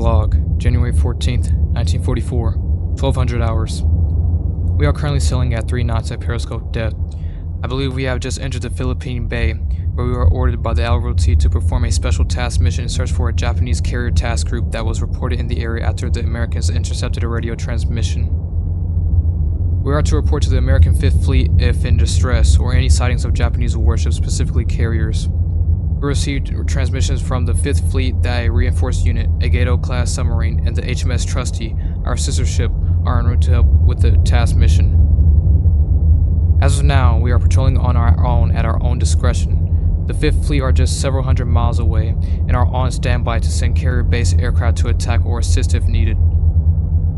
log, January 14th, 1944, 1200 hours. We are currently sailing at 3 knots at periscope depth. I believe we have just entered the Philippine Bay, where we were ordered by the Admiralty to perform a special task mission in search for a Japanese carrier task group that was reported in the area after the Americans intercepted a radio transmission. We are to report to the American Fifth Fleet if in distress, or any sightings of Japanese warships, specifically carriers. We received transmissions from the Fifth Fleet that a reinforced unit, a Gato-class submarine, and the HMS Trusty, our sister ship, are en route to help with the task mission. As of now, we are patrolling on our own at our own discretion. The Fifth Fleet are just several hundred miles away and are on standby to send carrier-based aircraft to attack or assist if needed.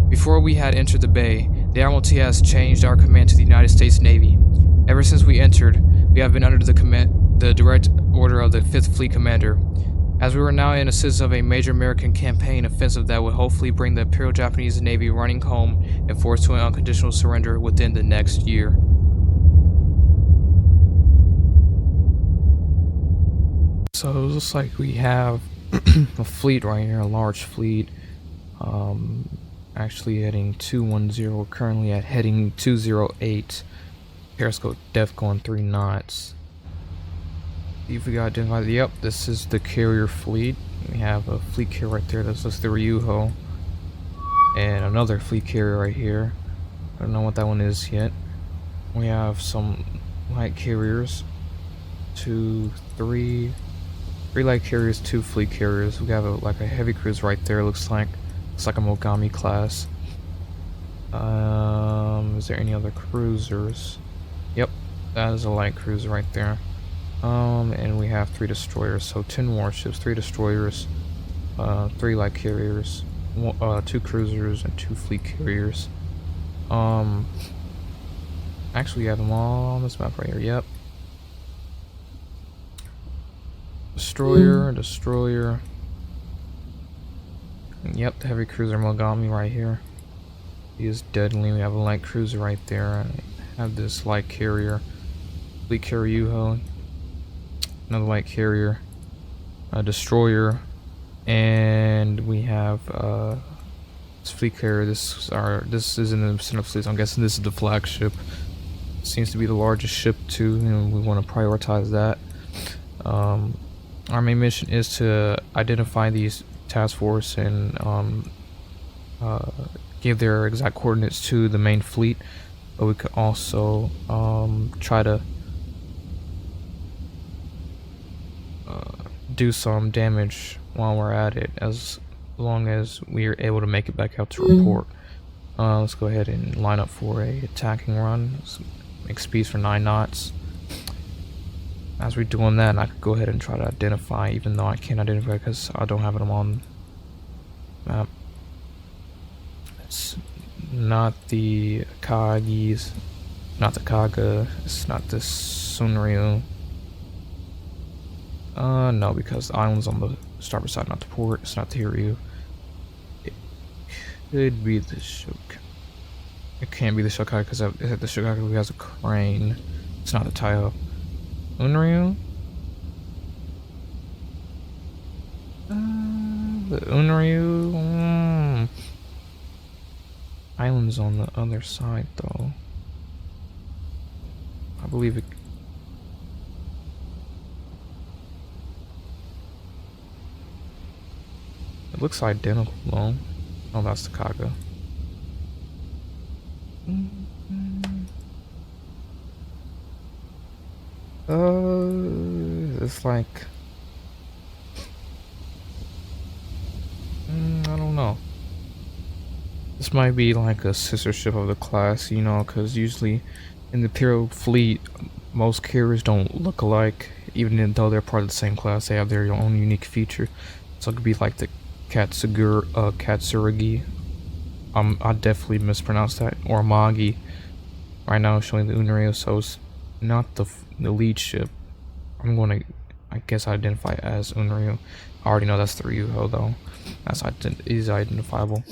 Before we had entered the bay, the Admiralty has changed our command to the United States Navy. Ever since we entered, we have been under the direct order of the Fifth Fleet Commander, as we were now in assistance of a major American campaign offensive that would hopefully bring the Imperial Japanese Navy running home and force to an unconditional surrender within the next year. So it looks like we have a fleet right here, a large fleet, actually heading 210, we're currently at heading 208, periscope depth going 3 knots. See if we got identified. Yep, this is the carrier fleet. We have a fleet carrier right there, that's just the Ryuho, and another fleet carrier right here. I don't know what that one is yet. We have some light carriers, 2, 3 light carriers, 2 fleet carriers. We have like a heavy cruiser right there. Looks like a Mogami class. Is there any other cruisers? Yep, that is a light cruiser right there. And we have 3 destroyers, so 10 warships, 3 destroyers, 3 light carriers, 2 cruisers, and 2 fleet carriers. Actually, we have them all on this map right here. Yep. Destroyer. Yep, the heavy cruiser Mogami right here. He is deadly. We have a light cruiser right there. I have this light carrier, fleet carrier Ryuho, another light carrier, a destroyer, and we have this fleet carrier. This is in the center fleet. So I'm guessing this is the flagship. Seems to be the largest ship too, and we want to prioritize that. Our main mission is to identify these task force and give their exact coordinates to the main fleet, but we could also try to do some damage while we're at it, as long as we are able to make it back out to report. Let's go ahead and line up for a attacking run. Let's make speeds for 9 knots. As we're doing that, I could go ahead and try to identify, even though I can't identify because I don't have them on map. It's not the Kagi's, not the Kaga, it's not the Sunryu. No, because the island's on the starboard side, not the port. It's not the Hiryu. It could be the Shokai. It can't be the Shokai because the Shokai has a crane. It's not the Taiho. Unryu? The Unryu? Island's on the other side though. I believe it. It looks identical though. Oh, that's the Kaga. It's like I don't know. This might be like a sister ship of the class, you know, because usually in the Imperial fleet, most carriers don't look alike, even though they're part of the same class. They have their own unique feature. So it could be like the Katsuragi. I definitely mispronounced that, or Magi. Right now, showing the Unryu, so it's not the lead ship. I'm gonna, I guess, identify it as Unryu. I already know that's the Ryuho though. That's is identifiable.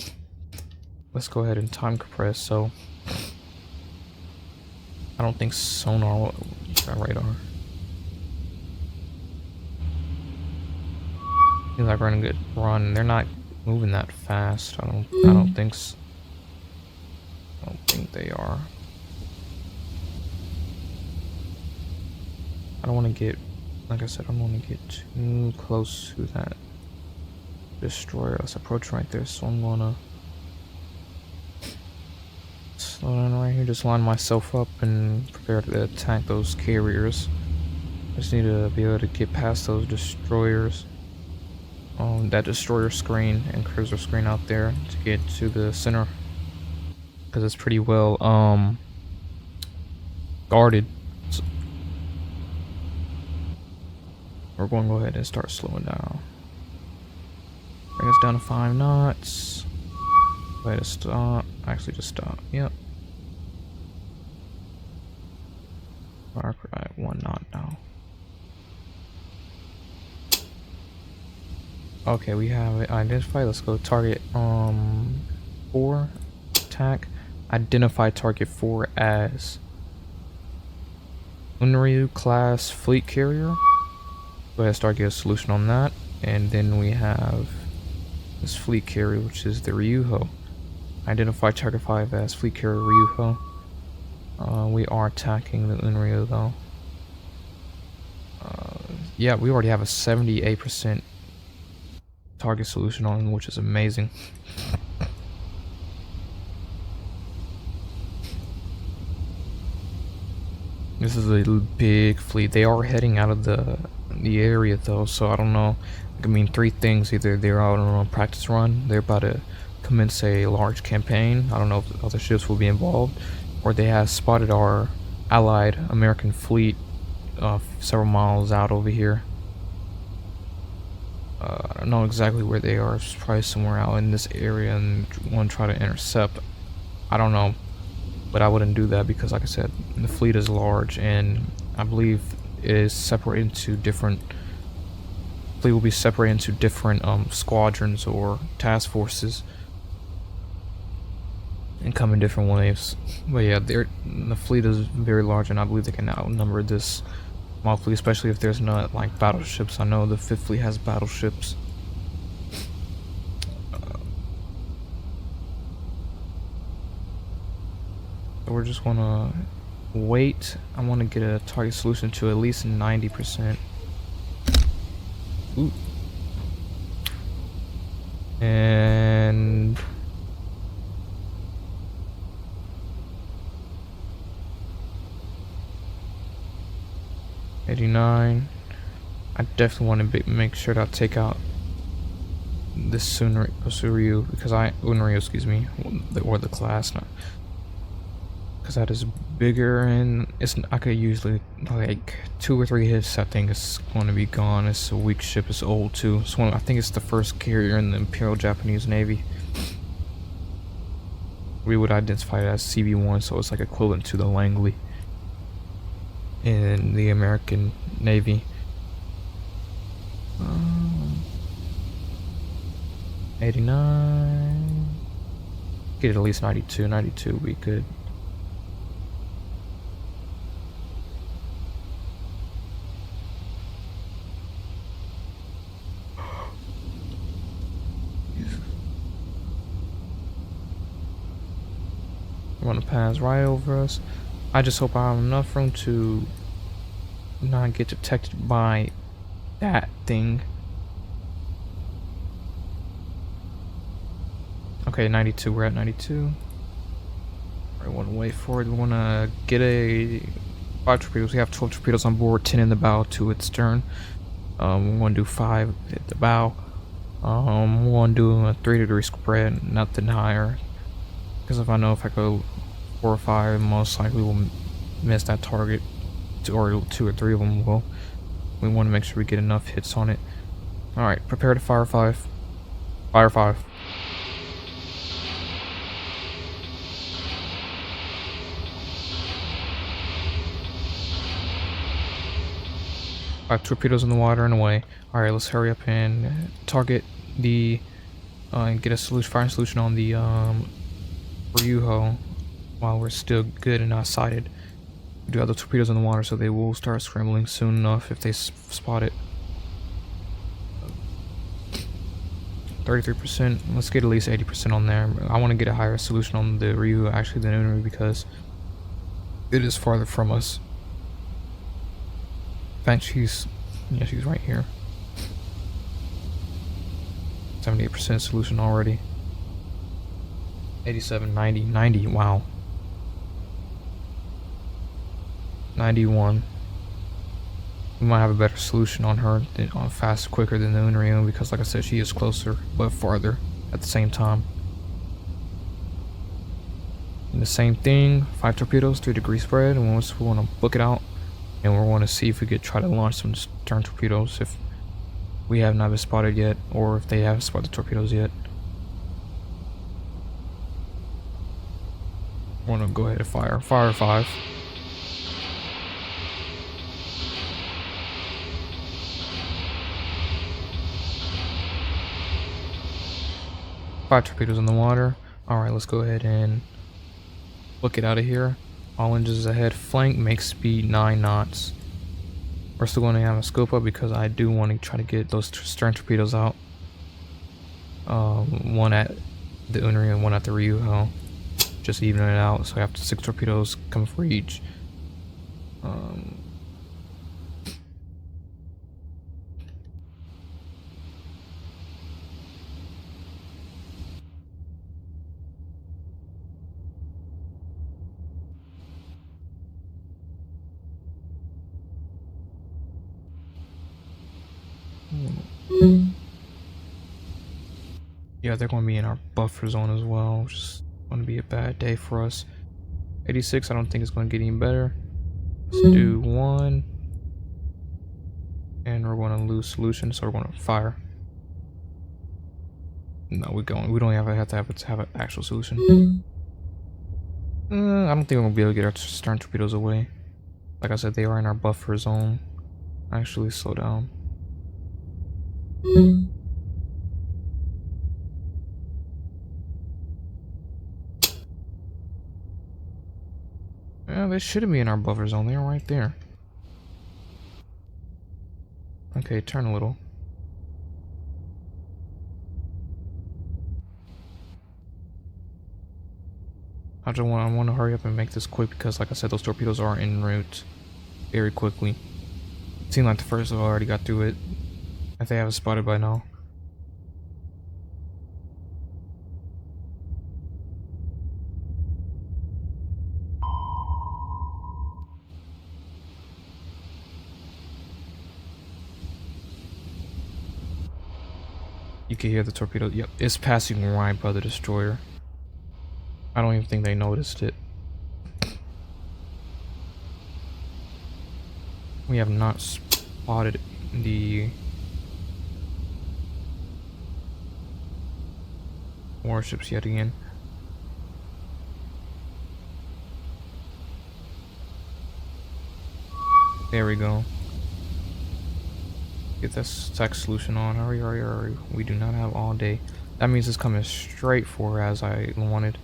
Let's go ahead and time compress. So I don't think sonar will use that radar. Seems like we're in a good run. They're not moving that fast. I don't think they are. I don't want to get, like I said, I don't want to get too close to that destroyer. Let's approach right there. So I'm gonna slow down right here. Just line myself up and prepare to attack those carriers. I just need to be able to get past those destroyers. That destroyer screen and cruiser screen out there to get to the center, because it's pretty well guarded. So we're going to go ahead and start slowing down. Bring us down to 5 knots. Go ahead and stop. Actually, just stop. Yep. Mark right 1 knot now. Okay, we have it identified. Let's go target 4 attack. Identify target 4 as Unryu class fleet carrier. Go ahead and start getting a solution on that. And then we have this fleet carrier, which is the Ryuho. Identify target 5 as fleet carrier Ryuho. We are attacking the Unryu though. Yeah, we already have a 78% target solution on, which is amazing. This is a big fleet. They are heading out of the area though, so I don't know. I mean, 3 things: either they're out on a practice run, they're about to commence a large campaign, I don't know if other ships will be involved, or they have spotted our allied American fleet several miles out over here. I don't know exactly where they are. It's probably somewhere out in this area and want to try to intercept. I don't know, but I wouldn't do that because, like I said, the fleet is large and I believe it is separated into different. Fleet will be separated into different squadrons or task forces and come in different waves. But yeah, the fleet is very large and I believe they can outnumber this small fleet, especially if there's not like battleships. I know the 5th fleet has battleships. So we're just gonna wait. I want to get a target solution to at least 90%. Ooh. And $89. I definitely want to make sure that I take out this Unryu because Unryu, excuse me, or the class, because that is bigger and I could usually like 2 or 3 hits. I think it's going to be gone. It's a weak ship. It's old too. I think it's the first carrier in the Imperial Japanese Navy. We would identify it as CB1, so it's like equivalent to the Langley in the American Navy. 89. Get it at least 92. 92 we could. Want to pass right over us. I just hope I have enough room to not get detected by that thing. Okay, 92. We're at 92. I want to wait for it. We want to get 5 torpedoes. We have 12 torpedoes on board, 10 in the bow, 2 at stern. We want to do 5 at the bow. We want to do a 3-degree spread, nothing higher. Because if I go 4 or 5, most likely we'll miss that target, or 2 or 3 of them will. We want to make sure we get enough hits on it. Alright, prepare to fire 5. Fire 5. 5 torpedoes in the water and away. Alright, let's hurry up and target the and get a firing solution on the Ryuho while we're still good and not sighted. We do have the torpedoes in the water, so they will start scrambling soon enough if they spot it. 33%. Let's get at least 80% on there. I want to get a higher solution on the Ryu actually than Unary because it is farther from us. In fact, she's right here. 78% solution already. 87, 90, 90, wow. 91. We might have a better solution on her, faster, quicker than the Unryu, because like I said, she is closer, but farther at the same time. And the same thing, 5 torpedoes, 3-degree spread, and we want to book it out, and we want to see if we could try to launch some stern torpedoes if we have not been spotted yet, or if they haven't spotted the torpedoes yet. I want to go ahead and fire 5. 5 torpedoes in the water. Alright, let's go ahead and book it out of here. All engines ahead, flank, make speed 9 knots. We're still going to have a scope up because I do want to try to get those stern torpedoes out. One at the Unary and one at the Ryuho. Just even it out, so I have 6 torpedoes coming for each. Yeah, they're going to be in our buffer zone as well, which is going to be a bad day for us. 86, I don't think it's going to get any better. Let's do 1. And we're going to lose solution, so we're going to fire. No, we don't have to have an actual solution. I don't think we're going to be able to get our stern torpedoes away. Like I said, they are in our buffer zone. Actually, slow down. Yeah, they shouldn't be in our buffer zone. They are right there. Okay, turn a little. I want to hurry up and make this quick because, like I said, those torpedoes are en route very quickly. It seemed like the first one already got through it. If they haven't spotted by now. You can hear the torpedo. Yep, it's passing right by the destroyer. I don't even think they noticed it. We have not spotted the warships yet again. There we go. Get this tech solution on. Hurry, hurry, hurry. We do not have all day. That means it's coming straight for as I wanted.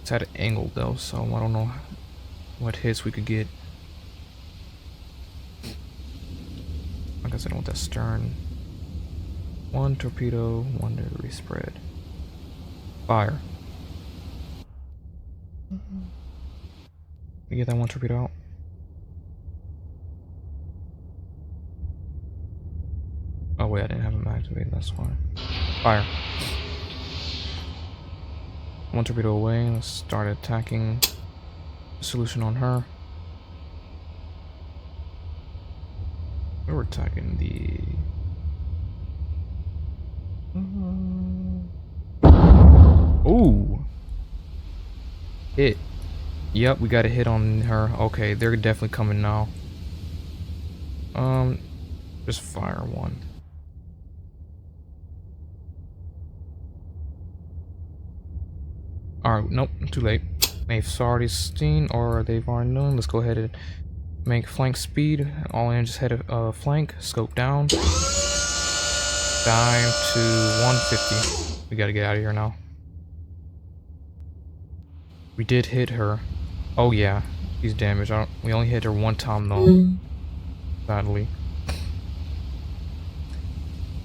It's at an angle though, so I don't know what hits we could get. Like I said, I want that stern. 1 torpedo, 1-degree spread. Fire. You get that 1 torpedo out. Oh wait, I didn't have him activated, that's why. Fire. 1 torpedo away, let's start attacking the solution on her. We're attacking the... Ooh! Hit. Yep, we got a hit on her. Okay, they're definitely coming now. Just fire 1. Alright, nope, too late. They've already seen, or they've already known. Let's go ahead and make flank speed. All engines head flank, scope down. Dive to 150. We gotta get out of here now. We did hit her. Oh yeah, she's damaged. We only hit her 1 time though. Sadly.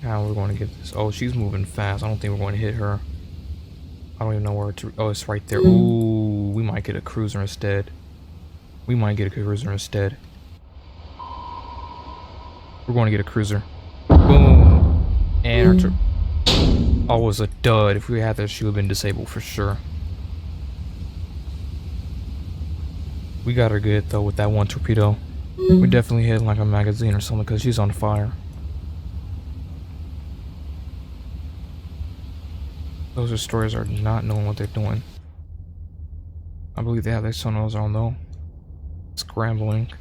How we're going to get this? Oh, she's moving fast. I don't think we're going to hit her. I don't even know where to. Oh, it's right there. Ooh, we might get a cruiser instead. We might get a cruiser instead. We're going to get a cruiser. Boom. And our oh, it was a dud. If we had that, she would have been disabled for sure. We got her good though with that one torpedo. We definitely hit like a magazine or something because she's on fire. Those destroyers are not knowing what they're doing. I believe they have their sonars on though. Scrambling.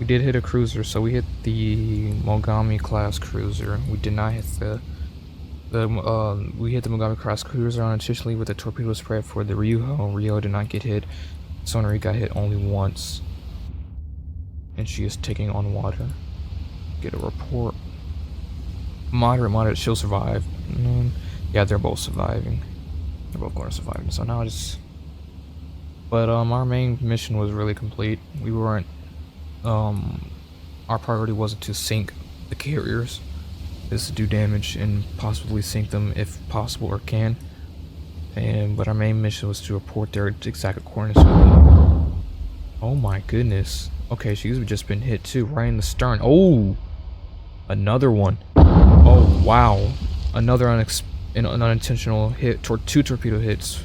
We did hit a cruiser, so we hit the Mogami class cruiser. We did not hit we hit the Mogami class cruiser unintentionally with the torpedo spread for the Ryuho. Ryuho did not get hit. Sonari got hit only once. And she is taking on water. Get a report. Moderate, she'll survive. Yeah, they're both surviving. They're both going to survive. So now I just... But our main mission was really complete. We weren't... our priority wasn't to sink the carriers. Is to do damage and possibly sink them if possible or can. But our main mission was to report their exact coordinates. Oh my goodness. Okay, she's just been hit too, right in the stern. Oh! Another one. Oh wow. Another unintentional hit. Two torpedo hits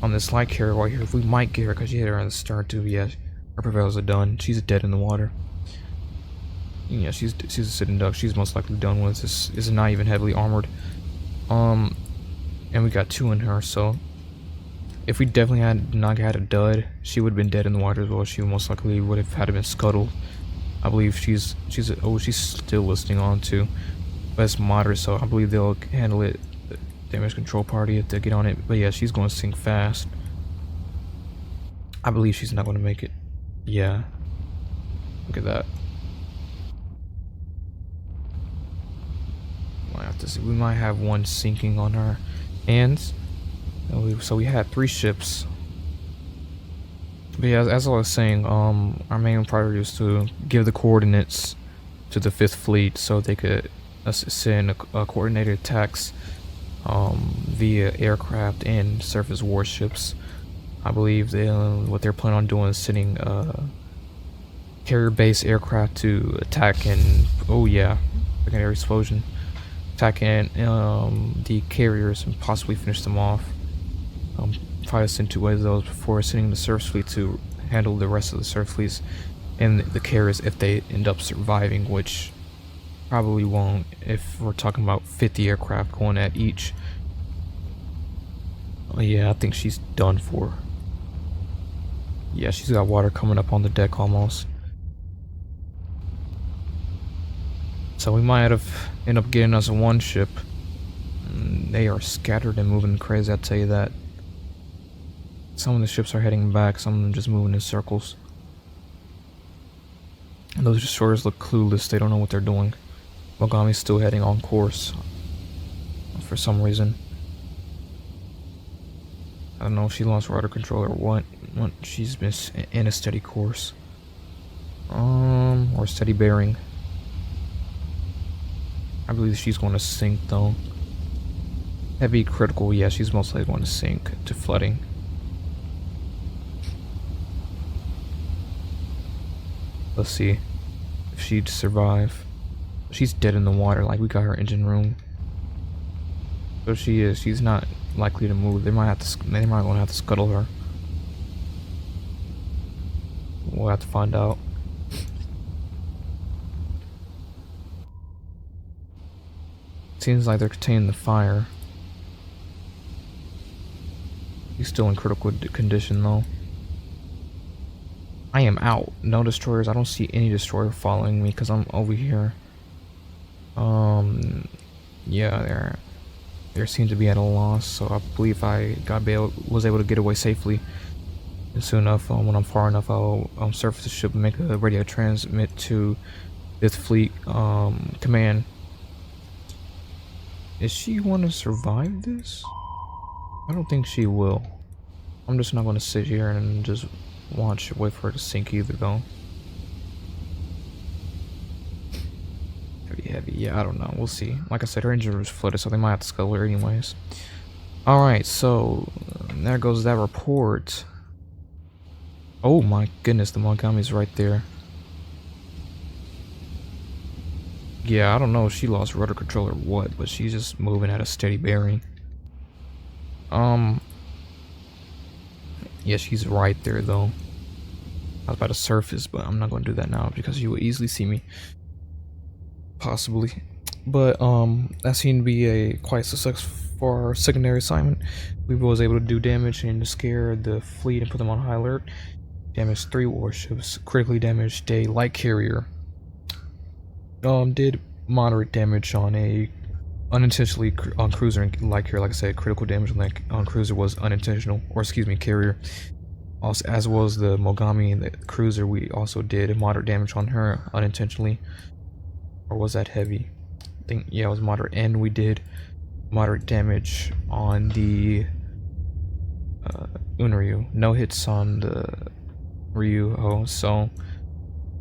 on this light carrier right here. If we might get her because she hit her in the stern too. Yeah, her propellers are done. She's dead in the water. Yeah, she's a sitting duck. She's most likely done with this. Is not even heavily armored. And we got two in her. So if we definitely had not had a dud, she would have been dead in the water as well. She most likely would have had to been scuttled. I believe she's still listening on too. But it's moderate, so I believe they'll handle it. The damage control party if they get on it. But yeah, she's going to sink fast. I believe she's not going to make it. Yeah. Look at that. Might have to see. We might have one sinking on our hands. So we had 3 ships. But yeah, as I was saying, our main priority was to give the coordinates to the 5th Fleet so they could send coordinated attacks via aircraft and surface warships. I believe what they're planning on doing is sending carrier-based aircraft to attack and secondary explosion, attacking the carriers and possibly finish them off. Try to send 2 of those before sending the surface fleet to handle the rest of the surface fleets and the carriers if they end up surviving, which probably won't if we're talking about 50 aircraft going at each. Oh yeah, I think she's done for. Yeah, she's got water coming up on the deck almost. So we might have end up getting us 1 ship. They are scattered and moving crazy, I'll tell you that. Some of the ships are heading back, some of them just moving in circles. And those destroyers look clueless, they don't know what they're doing. Mogami's still heading on course for some reason. I don't know if she lost rudder control or what. She's been in a steady course. Or steady bearing. I believe she's going to sink though. Heavy critical, yeah, she's most likely going to sink to flooding. Let's see if she'd survive. She's dead in the water, like we got her engine room. So she's not likely to move. They might gonna have to scuttle her. We'll have to find out. Seems like they're containing the fire. He's still in critical condition though. I am out. No destroyers. I don't see any destroyer following me because I'm over here. Yeah, they seem to be at a loss. So I believe I was able to get away safely. And soon enough, when I'm far enough, I'll surface the ship and make a radio transmit to 5th Fleet command. Is she going to survive this? I don't think she will. I'm just not going to sit here and just wait for her to sink either though. pretty heavy. Yeah, I don't know. We'll see. Like I said, her engine was flooded, so they might have to scuttle her anyways. Alright, so there goes that report. Oh my goodness, the Mogami's right there. Yeah, I don't know if she lost rudder control or what, but she's just moving at a steady bearing. Yeah, she's right there though. I was about to surface, but I'm not going to do that now because you will easily see me. Possibly. But that seemed to be a quite success for our secondary assignment. We was able to do damage and scare the fleet and put them on high alert. Damaged 3 warships, critically damaged a light carrier. Did moderate damage on a unintentionally on cruiser and light carrier. Like I said, critical damage on cruiser was unintentional, or excuse me, carrier. Also, as well as the Mogami and the cruiser, we also did moderate damage on her unintentionally. Or was that heavy? I think, yeah, it was moderate. And we did moderate damage on the Unryu. No hits on the Ryuho, so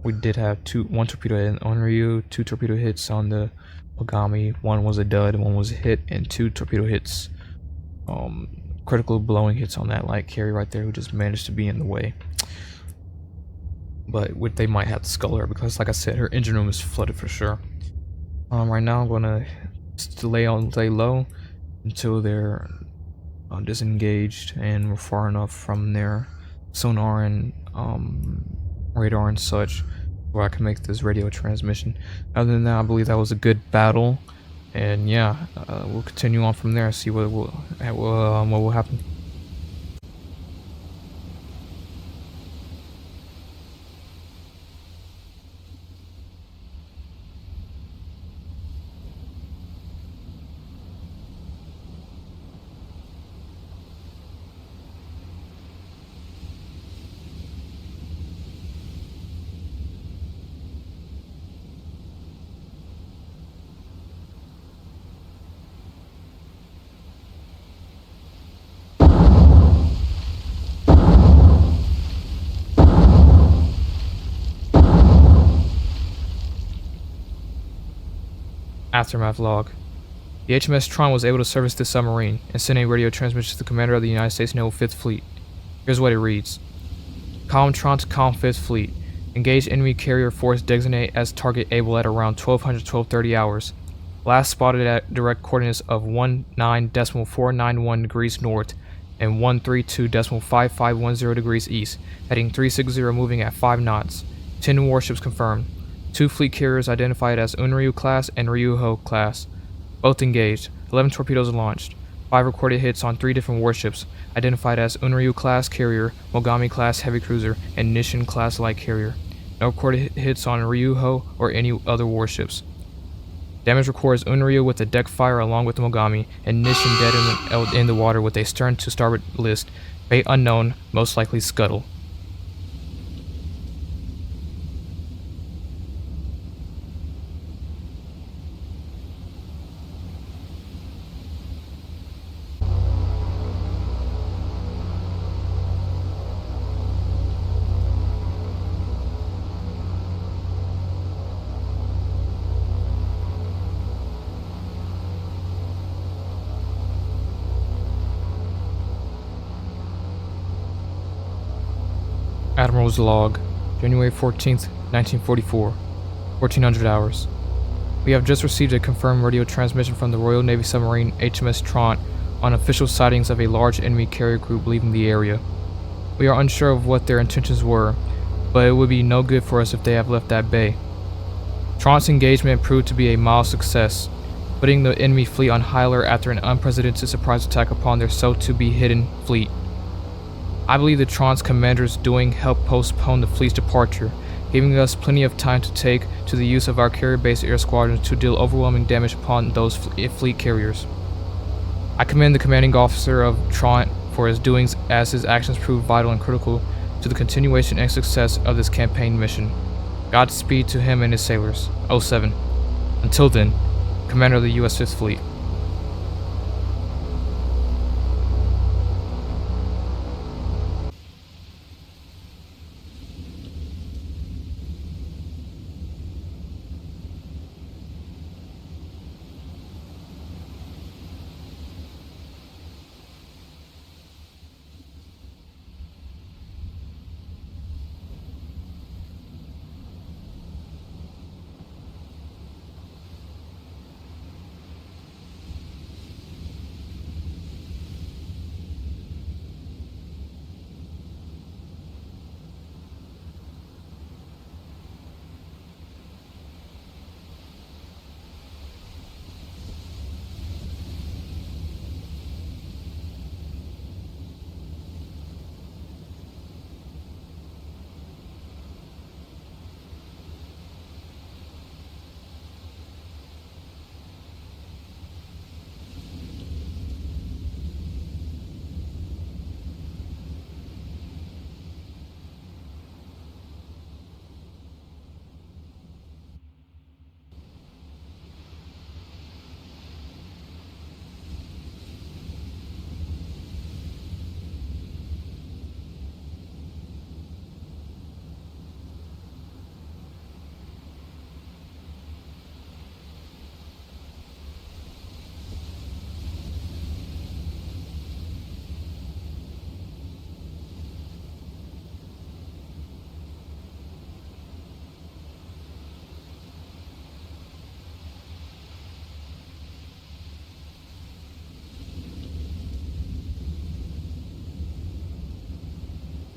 we did have one torpedo hit on Ryu, 2 torpedo hits on the Mogami. 1 was a dud, 1 was a hit, and 2 torpedo hits. Critical blowing hits on that light carrier right there, who just managed to be in the way. But they might have to scull her because, like I said, her engine room is flooded for sure. Right now I'm gonna lay low until they're disengaged and we're far enough from their sonar and radar and such where I can make this radio transmission. Other than that, I believe that was a good battle, and yeah, we'll continue on from there and see what will happen. Aftermath log. The HMS Tron was able to service the submarine and send a radio transmission to the commander of the United States Naval 5th Fleet. Here's what it reads. Column Tron to Column 5th Fleet. Engaged enemy carrier force designated as target able at around 1230 hours. Last spotted at direct coordinates of 19.491 degrees north and 132.5510 degrees east, heading 360 moving at 5 knots. 10 warships confirmed. 2 fleet carriers identified as Unryu class and Ryuho class. Both engaged. 11 torpedoes launched. 5 recorded hits on 3 different warships, identified as Unryu class carrier, Mogami class heavy cruiser, and Nishin class light carrier. No recorded hits on Ryuho or any other warships. Damage records Unryu with a deck fire along with the Mogami, and Nishin dead in the water with a stern to starboard list. Fate unknown, most likely scuttle. Admiral's log, January 14th, 1944, 1400 hours. We have just received a confirmed radio transmission from the Royal Navy submarine HMS Tron on official sightings of a large enemy carrier group leaving the area. We are unsure of what their intentions were, but it would be no good for us if they have left that bay. Tron's engagement proved to be a mild success, putting the enemy fleet on high alert after an unprecedented surprise attack upon their so-to-be hidden fleet. I believe the Tron's commander's doing helped postpone the fleet's departure, giving us plenty of time to take to the use of our carrier-based air squadrons to deal overwhelming damage upon those fleet carriers. I commend the commanding officer of Tron for his doings, as his actions proved vital and critical to the continuation and success of this campaign mission. Godspeed to him and his sailors. 07. Until then, Commander of the U.S. 5th Fleet.